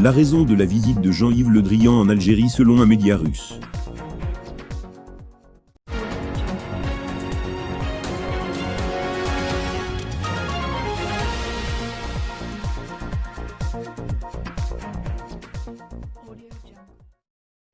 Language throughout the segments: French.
La raison de la visite de Jean-Yves Le Drian en Algérie selon un média russe.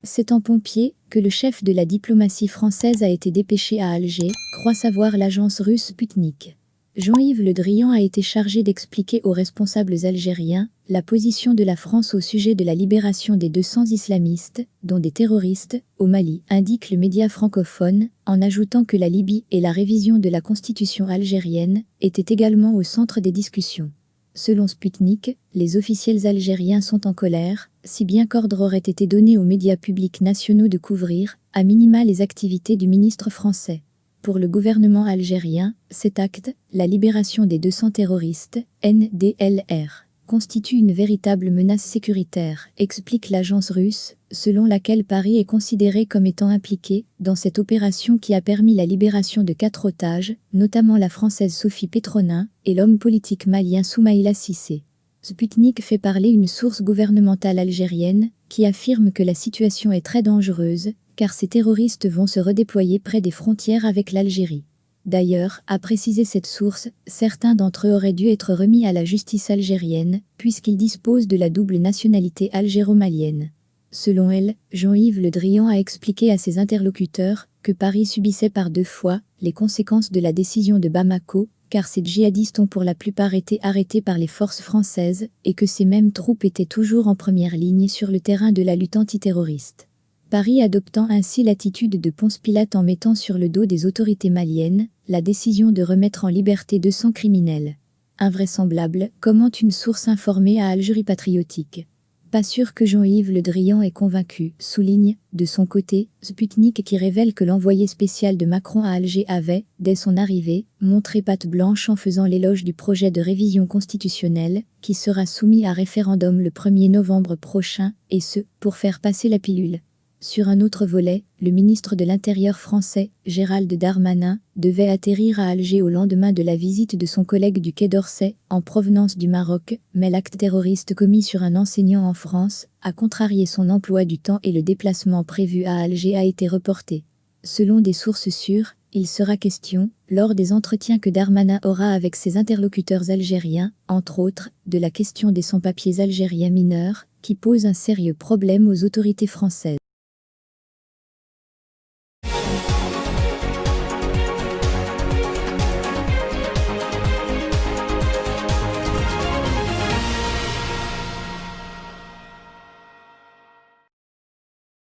C'est en pompier que le chef de la diplomatie française a été dépêché à Alger, croit savoir l'agence russe Sputnik. Jean-Yves Le Drian a été chargé d'expliquer aux responsables algériens la position de la France au sujet de la libération des 200 islamistes, dont des terroristes, au Mali, indique le média francophone, en ajoutant que la Libye et la révision de la constitution algérienne étaient également au centre des discussions. Selon Sputnik, les officiels algériens sont en colère, si bien qu'ordre aurait été donné aux médias publics nationaux de couvrir, à minima, les activités du ministre français. Pour le gouvernement algérien, cet acte, la libération des 200 terroristes, NDLR, constitue une véritable menace sécuritaire, explique l'agence russe, selon laquelle Paris est considéré comme étant impliqué dans cette opération qui a permis la libération de 4 otages, notamment la Française Sophie Petronin et l'homme politique malien Soumaïla Cissé. Sputnik fait parler une source gouvernementale algérienne qui affirme que la situation est très dangereuse, car ces terroristes vont se redéployer près des frontières avec l'Algérie. D'ailleurs, a précisé cette source, certains d'entre eux auraient dû être remis à la justice algérienne, puisqu'ils disposent de la double nationalité algéro-malienne. Selon elle, Jean-Yves Le Drian a expliqué à ses interlocuteurs que Paris subissait par 2 fois les conséquences de la décision de Bamako, car ces djihadistes ont pour la plupart été arrêtés par les forces françaises et que ces mêmes troupes étaient toujours en première ligne sur le terrain de la lutte antiterroriste. Paris adoptant ainsi l'attitude de Ponce Pilate en mettant sur le dos des autorités maliennes la décision de remettre en liberté 200 criminels. Invraisemblable, commente une source informée à Algérie Patriotique. Pas sûr que Jean-Yves Le Drian est convaincu, souligne, de son côté, Sputnik qui révèle que l'envoyé spécial de Macron à Alger avait, dès son arrivée, montré patte blanche en faisant l'éloge du projet de révision constitutionnelle, qui sera soumis à référendum le 1er novembre prochain, et ce, pour faire passer la pilule. Sur un autre volet, le ministre de l'Intérieur français, Gérald Darmanin, devait atterrir à Alger au lendemain de la visite de son collègue du Quai d'Orsay, en provenance du Maroc, mais l'acte terroriste commis sur un enseignant en France a contrarié son emploi du temps et le déplacement prévu à Alger a été reporté. Selon des sources sûres, il sera question, lors des entretiens que Darmanin aura avec ses interlocuteurs algériens, entre autres, de la question des sans-papiers algériens mineurs, qui pose un sérieux problème aux autorités françaises.